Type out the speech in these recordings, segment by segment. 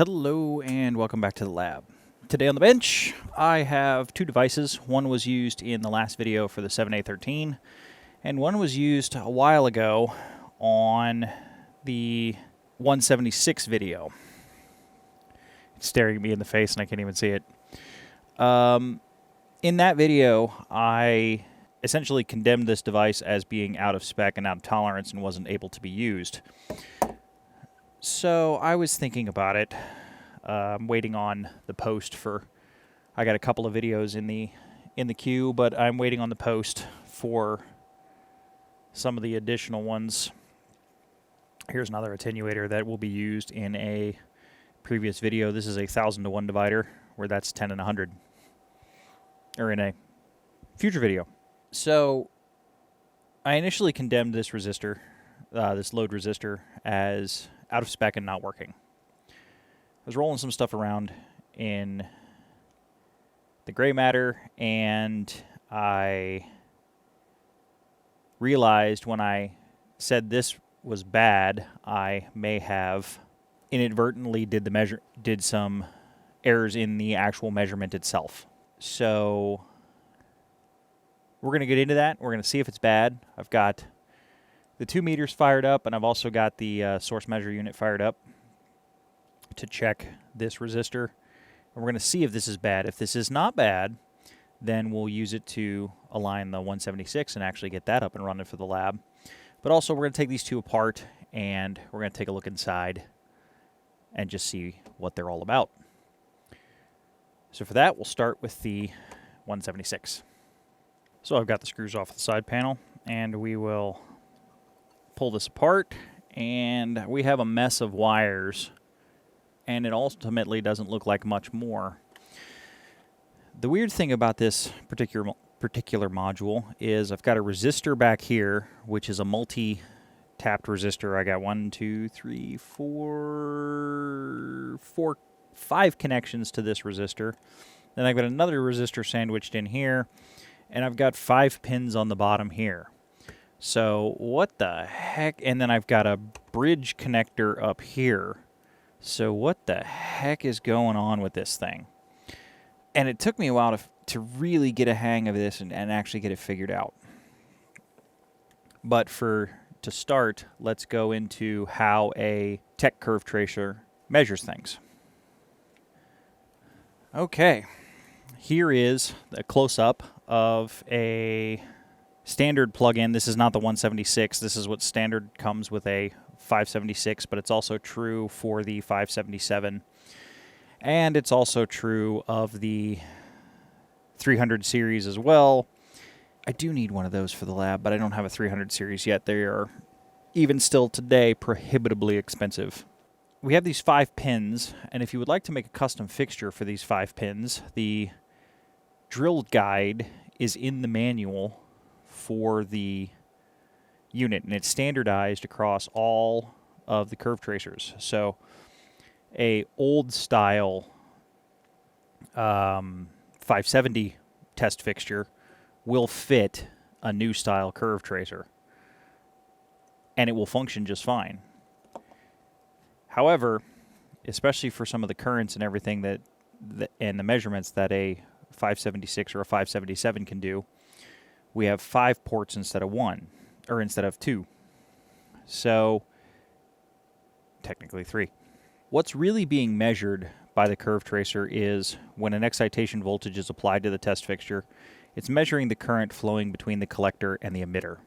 Hello and welcome back to the lab. Today on the bench, I have two devices. One was used in the last video for the 7A13, and one was used a while ago on the 176 video. It's staring at me in the face and I can't even see it. In that video, I essentially condemned this device as being out of spec and out of tolerance and wasn't able to be used. So I was thinking about it. I'm waiting on the post for. I got a couple of videos in the queue, but I'm waiting on the post for some of the additional ones. Here's another attenuator that will be used in a previous video. This is a 1000 to 1 divider, where that's 10 and 100, or in a future video. So I initially condemned this resistor, this load resistor, as out of spec and not working. I was rolling some stuff around in the gray matter, and I realized when I said this was bad, I may have inadvertently did some errors in the actual measurement itself. So we're going to get into that. We're going to see if it's bad. I've got the 2 meters fired up, and I've also got the source measure unit fired up to check this resistor. And we're going to see if this is bad. If this is not bad, then we'll use it to align the 176 and actually get that up and running for the lab. But also we're going to take these two apart and we're going to take a look inside and just see what they're all about. So for that, we'll start with the 176. So I've got the screws off the side panel, and we will pull this apart, and we have a mess of wires, and it ultimately doesn't look like much more. The weird thing about this particular module is I've got a resistor back here, which is a multi-tapped resistor. I got 5 connections to this resistor. Then I've got another resistor sandwiched in here, and I've got 5 pins on the bottom here. So what the heck? And then I've got a bridge connector up here. So what the heck is going on with this thing? And it took me a while to really get a hang of this and actually get it figured out. But to start, let's go into how a Tek curve tracer measures things. Okay, here is a close-up of a standard plug-in. This is not the 176. This is what standard comes with a 576, but it's also true for the 577. And it's also true of the 300 series as well. I do need one of those for the lab, but I don't have a 300 series yet. They are, even still today, prohibitively expensive. We have these 5 pins, and if you would like to make a custom fixture for these 5 pins, the drill guide is in the manual for the unit, and it's standardized across all of the curve tracers. So a old style 570 test fixture will fit a new style curve tracer, and it will function just fine. However, especially for some of the currents and everything and the measurements that a 576 or a 577 can do, we have 5 ports instead of 1, or instead of 2. So technically 3. What's really being measured by the curve tracer is when an excitation voltage is applied to the test fixture, it's measuring the current flowing between the collector and the emitter.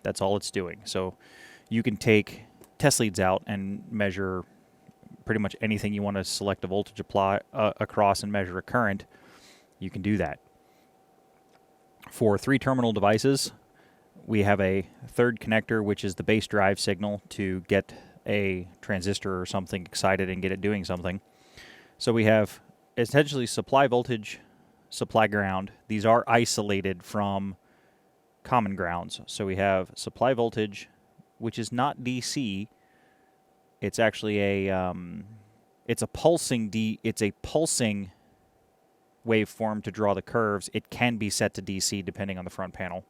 That's all it's doing. So you can take test leads out and measure pretty much anything you want to select a voltage apply across and measure a current. You can do that. For 3-terminal devices, we have a third connector, which is the base drive signal to get a transistor or something excited and get it doing something. So we have essentially supply voltage, supply ground. These are isolated from common grounds. So we have supply voltage, which is not DC. It's actually it's a pulsing waveform to draw the curves. It can be set to DC depending on the front panel.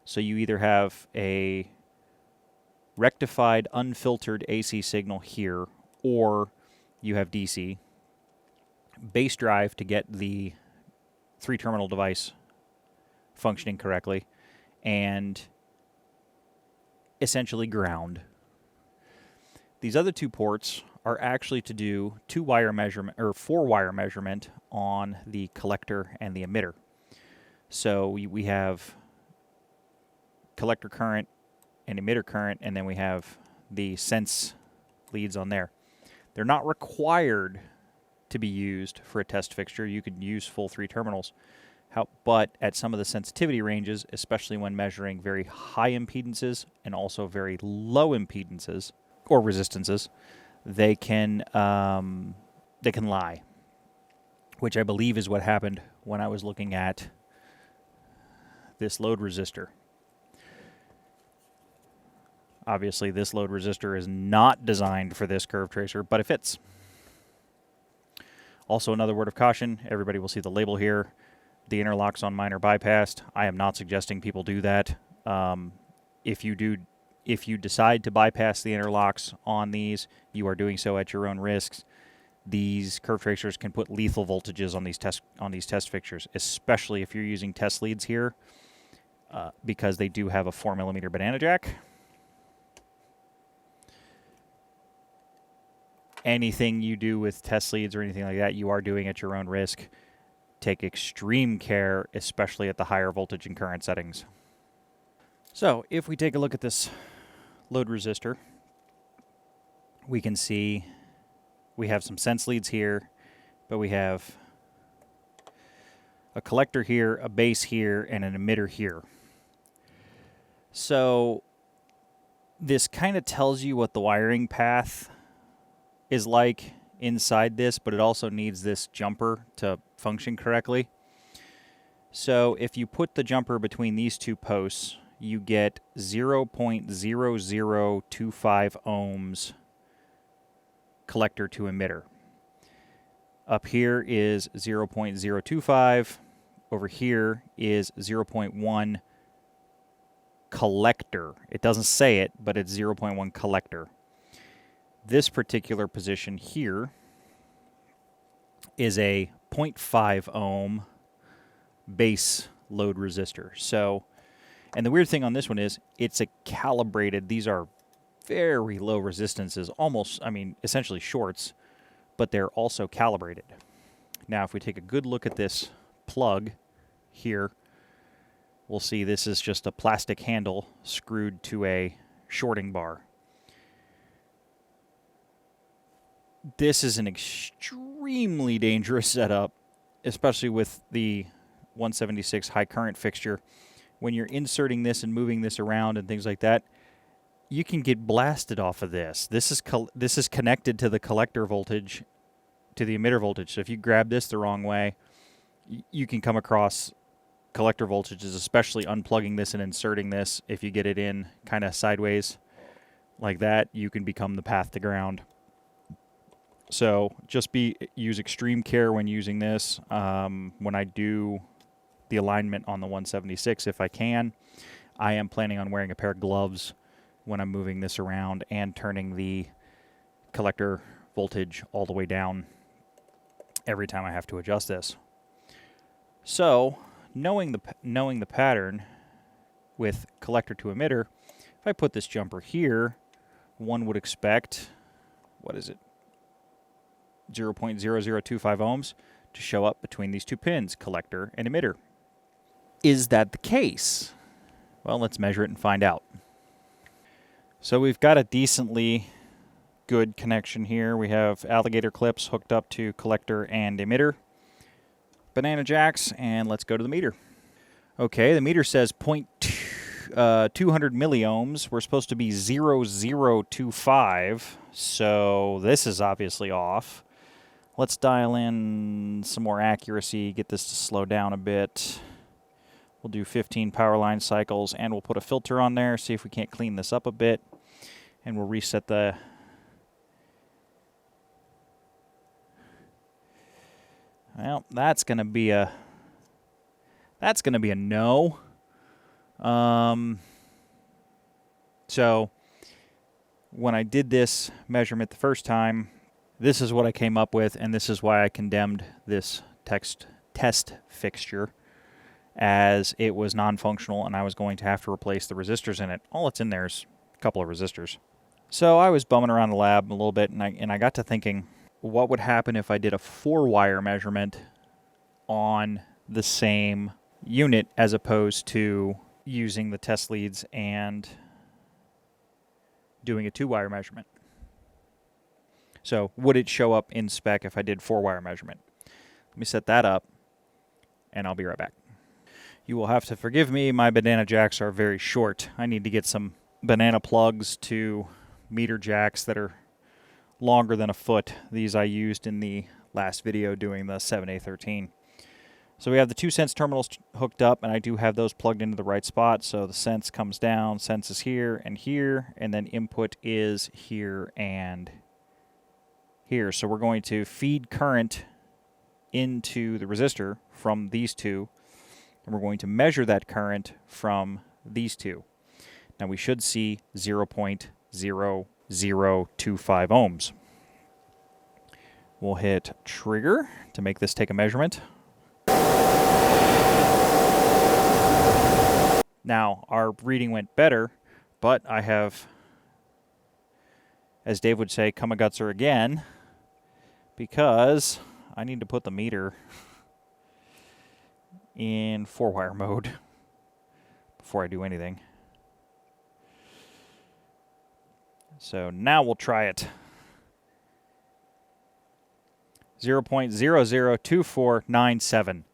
So you either have a rectified, unfiltered AC signal here, or you have DC, base drive to get the 3-terminal device functioning correctly, and essentially ground. These other 2 ports are actually to do 2-wire measurement or 4-wire measurement on the collector and the emitter. So we have collector current and emitter current, and then we have the sense leads on there. They're not required to be used for a test fixture. You could use full 3 terminals. But at some of the sensitivity ranges, especially when measuring very high impedances and also very low impedances or resistances, they can lie, which I believe is what happened when I was looking at this load resistor. Obviously, this load resistor is not designed for this curve tracer, but it fits. Also, another word of caution, everybody will see the label here. The interlocks on mine are bypassed. I am not suggesting people do that. If you decide to bypass the interlocks on these, you are doing so at your own risks. These curve tracers can put lethal voltages on these test fixtures, especially if you're using test leads here, because they do have a 4mm banana jack. Anything you do with test leads or anything like that, you are doing at your own risk. Take extreme care, especially at the higher voltage and current settings. So if we take a look at this load resistor, we can see we have some sense leads here, but we have a collector here, a base here, and an emitter here. So this kind of tells you what the wiring path is like inside this, but it also needs this jumper to function correctly. So if you put the jumper between these 2 posts, you get 0.0025 ohms collector to emitter. Up here is 0.025. Over here is 0.1 collector. It doesn't say it, but it's 0.1 collector. This particular position here is a 0.5 ohm base load resistor. So, and the weird thing on this one is it's a calibrated, these are very low resistances, almost, essentially shorts, but they're also calibrated. Now, if we take a good look at this plug here, we'll see this is just a plastic handle screwed to a shorting bar. This is an extremely dangerous setup, especially with the 176 high current fixture. When you're inserting this and moving this around and things like that, you can get blasted off of this. This is connected to the collector voltage, to the emitter voltage. So if you grab this the wrong way, you can come across collector voltages, especially unplugging this and inserting this. If you get it in kind of sideways like that, you can become the path to ground. So just use extreme care when using this. When I do the alignment on the 176, if I can, I am planning on wearing a pair of gloves when I'm moving this around and turning the collector voltage all the way down every time I have to adjust this. So knowing the pattern with collector to emitter, if I put this jumper here, one would expect, what is it? 0.0025 ohms to show up between these 2 pins, collector and emitter. Is that the case? Well, let's measure it and find out. So we've got a decently good connection here. We have alligator clips hooked up to collector and emitter, banana jacks, and let's go to the meter. Okay, the meter says 200 milliohms. We're supposed to be 0.025, so this is obviously off. Let's dial in some more accuracy, get this to slow down a bit. We'll do 15 power line cycles, and we'll put a filter on there, see if we can't clean this up a bit. And we'll reset the... Well, that's going to be a no. So when I did this measurement the first time, this is what I came up with, and this is why I condemned this test fixture, as it was non-functional and I was going to have to replace the resistors in it. All that's in there is a couple of resistors. So I was bumming around the lab a little bit, and I got to thinking, what would happen if I did a 4-wire measurement on the same unit as opposed to using the test leads and doing a 2-wire measurement? So would it show up in spec if I did 4-wire measurement? Let me set that up, and I'll be right back. You will have to forgive me, my banana jacks are very short. I need to get some banana plugs to meter jacks that are longer than a foot. These I used in the last video doing the 7A13. So we have the 2 sense terminals hooked up, and I do have those plugged into the right spot. So the sense comes down, sense is here, and then input is here and here. So we're going to feed current into the resistor from these two, and we're going to measure that current from these two. Now we should see 0.0025 ohms. We'll hit trigger to make this take a measurement. Now our reading went better, but I have, as Dave would say, come a gutser again, because I need to put the meter in 4-wire mode before I do anything. So now we'll try it. 0.002497.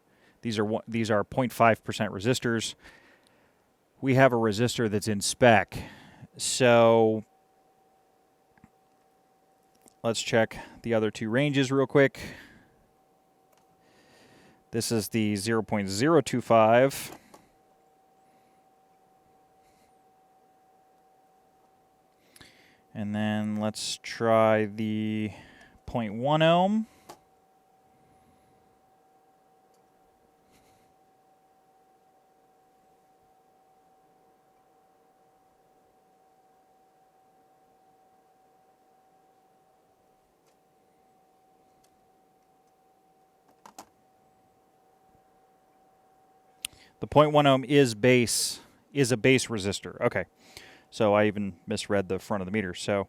These are 0.5% resistors. We have a resistor that's in spec. So let's check the other 2 ranges real quick. This is the 0.025. And then let's try the 0.1 ohm. The 0.1 ohm is a base resistor. Okay. So I even misread the front of the meter. So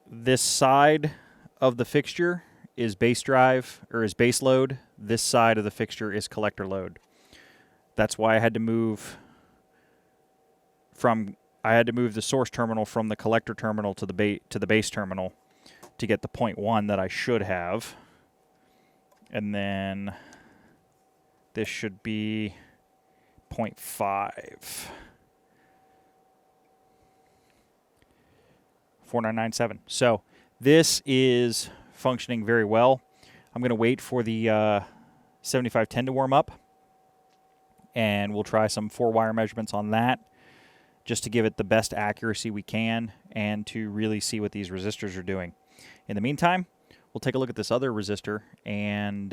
this side of the fixture is base drive, or is base load. This side of the fixture is collector load. That's why I had to move the source terminal from the collector terminal to the base terminal to get the 0.1 that I should have. And then this should be 0.5. 4997. So this is functioning very well. I'm going to wait for the 7510 to warm up, and we'll try some 4-wire measurements on that just to give it the best accuracy we can and to really see what these resistors are doing. In the meantime, we'll take a look at this other resistor and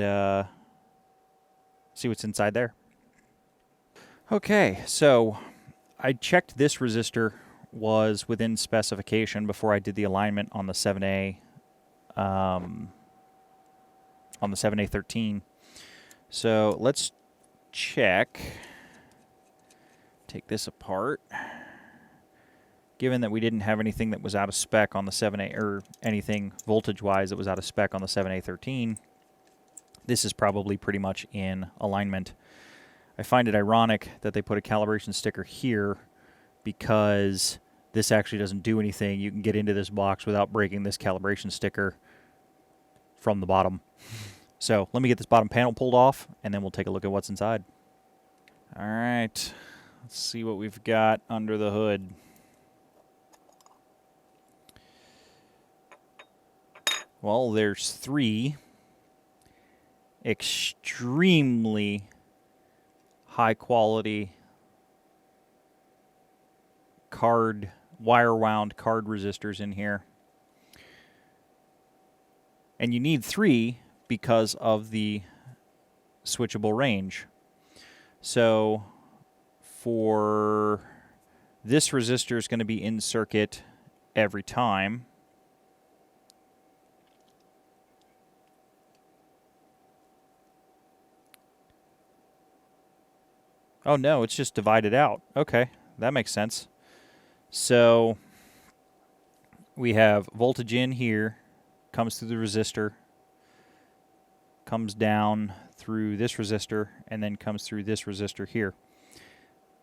see what's inside there. Okay, so I checked this resistor was within specification before I did the alignment on the 7A, on the 7A13. So let's check. Take this apart. Given that we didn't have anything that was out of spec on the 7A, or anything voltage-wise that was out of spec on the 7A13, this is probably pretty much in alignment. I find it ironic that they put a calibration sticker here, because this actually doesn't do anything. You can get into this box without breaking this calibration sticker from the bottom. So let me get this bottom panel pulled off, and then we'll take a look at what's inside. All right, let's see what we've got under the hood. Well, there's 3 extremely high quality wire wound card resistors in here. And you need 3 because of the switchable range. So for this resistor is going to be in circuit every time. Oh, no, it's just divided out. Okay, that makes sense. So we have voltage in here, comes through the resistor, comes down through this resistor, and then comes through this resistor here.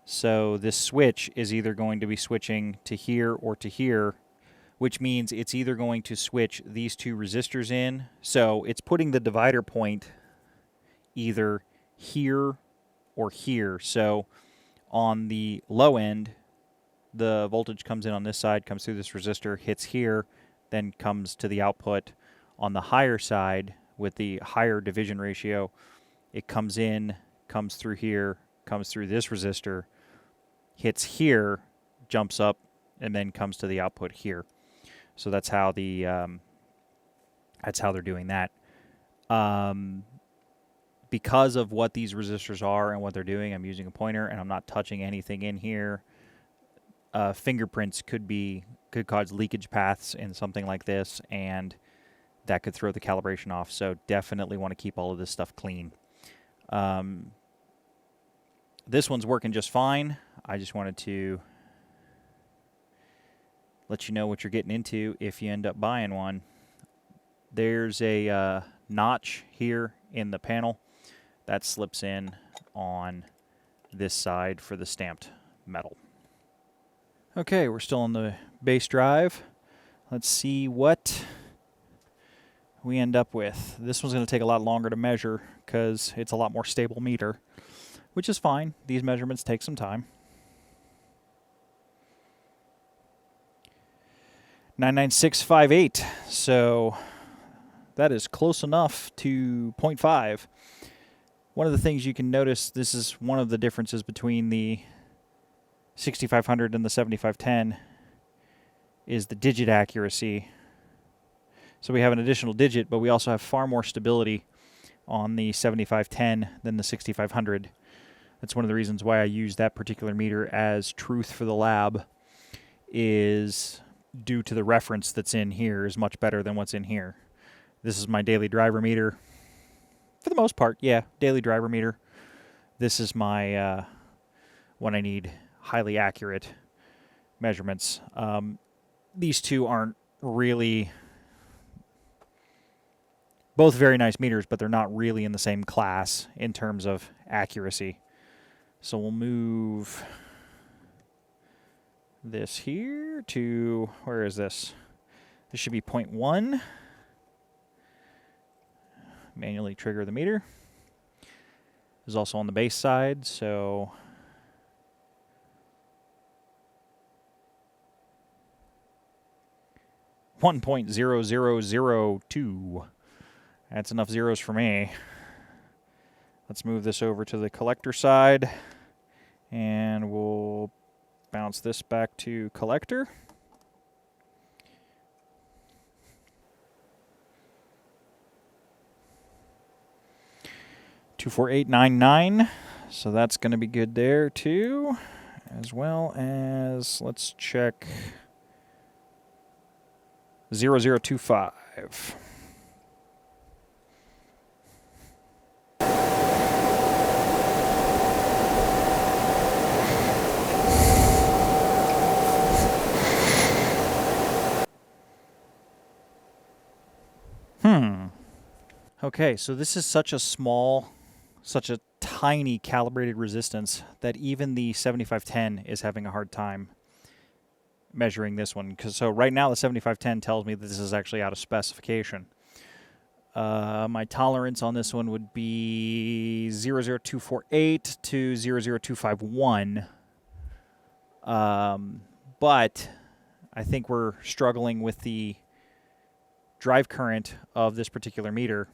So this switch is either going to be switching to here or to here, which means it's either going to switch these two resistors in. So it's putting the divider point either here or here. So on the low end, the voltage comes in on this side, comes through this resistor, hits here, then comes to the output. On the higher side, with the higher division ratio, it comes in, comes through here, comes through this resistor, hits here, jumps up, and then comes to the output here. So that's how they're doing that. Because of what these resistors are and what they're doing, I'm using a pointer and I'm not touching anything in here. Fingerprints could cause leakage paths in something like this, and that could throw the calibration off. So definitely want to keep all of this stuff clean. This one's working just fine. I just wanted to let you know what you're getting into if you end up buying one. There's a notch here in the panel that slips in on this side for the stamped metal. Okay, we're still on the base drive. Let's see what we end up with. This one's going to take a lot longer to measure because it's a lot more stable meter, which is fine. These measurements take some time. 99658. So that is close enough to 0.5. One of the things you can notice, this is one of the differences between the 6500 and the 7510, is the digit accuracy. So we have an additional digit, but we also have far more stability on the 7510 than the 6500. That's one of the reasons why I use that particular meter as truth for the lab, is due to the reference that's in here is much better than what's in here. This is my daily driver meter. For the most part, yeah, daily driver meter. This is my when I need highly accurate measurements. These two aren't really, both very nice meters, but they're not really in the same class in terms of accuracy. So we'll move this here to, where is this? This should be 0.1. Manually trigger the meter. This is also on the base side, so .0002. That's enough zeros for me. Let's move this over to the collector side, and we'll bounce this back to collector. .24899. So that's going to be good there too, as well as let's check 0025. Okay, so this is such a tiny calibrated resistance that even the 7510 is having a hard time measuring this one. So right now the 7510 tells me that this is actually out of specification. My tolerance on this one would be 00248 to 00251. But I think we're struggling with the drive current of this particular meter.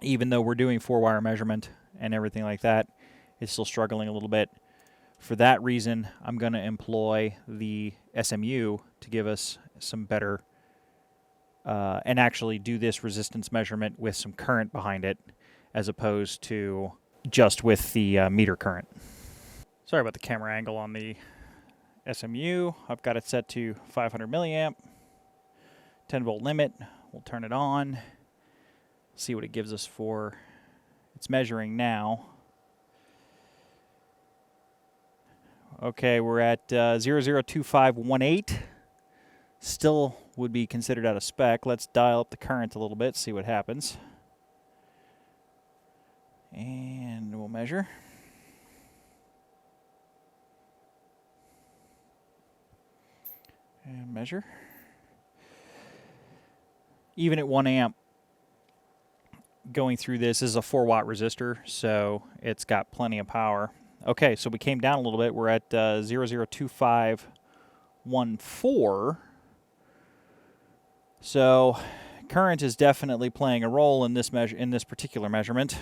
Even though we're doing 4-wire measurement and everything like that, it's still struggling a little bit. For that reason, I'm going to employ the SMU to give us some better, and actually do this resistance measurement with some current behind it, as opposed to just with the meter current. Sorry about the camera angle on the SMU. I've got it set to 500 milliamp, 10 volt limit. We'll turn it on. See what it gives us for, it's measuring now. Okay, we're at 002518. Still would be considered out of spec. Let's dial up the current a little bit, see what happens. And we'll measure. And measure. Even at 1 amp, going through this is a 4-watt resistor, so it's got plenty of power. Okay, so we came down a little bit. We're at 002514. So current is definitely playing a role in this particular measurement.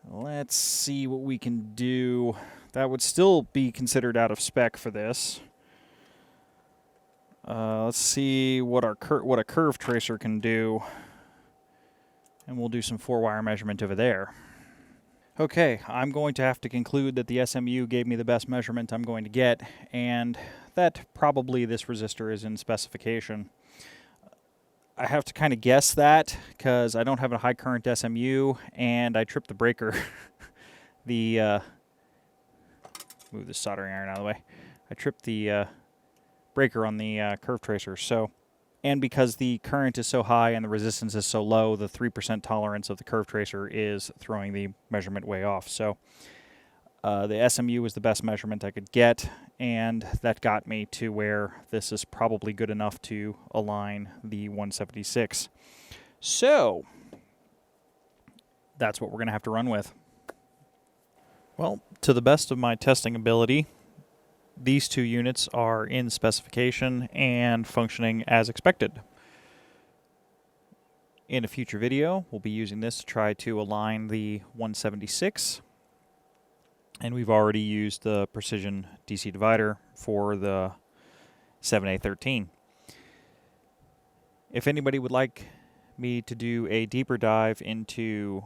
Let's see what we can do. That would still be considered out of spec for this. Let's see what a curve tracer can do, and we'll do some 4-wire measurement over there. Okay, I'm going to have to conclude that the SMU gave me the best measurement I'm going to get, and that probably this resistor is in specification. I have to kind of guess that because I don't have a high current SMU, and I tripped the breaker. Move the soldering iron out of the way. I tripped the breaker on the curve tracer. So, and because the current is so high and the resistance is so low, the 3% tolerance of the curve tracer is throwing the measurement way off. So the SMU was the best measurement I could get, and that got me to where this is probably good enough to align the 176. So that's what we're going to have to run with. Well, to the best of my testing ability, these two units are in specification and functioning as expected. In a future video, we'll be using this to try to align the 176. And we've already used the precision DC divider for the 7A13. If anybody would like me to do a deeper dive into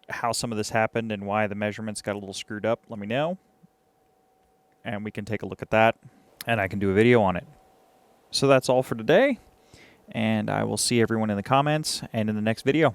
how some of this happened and why the measurements got a little screwed up, let me know. And we can take a look at that, and I can do a video on it. So that's all for today, and I will see everyone in the comments and in the next video.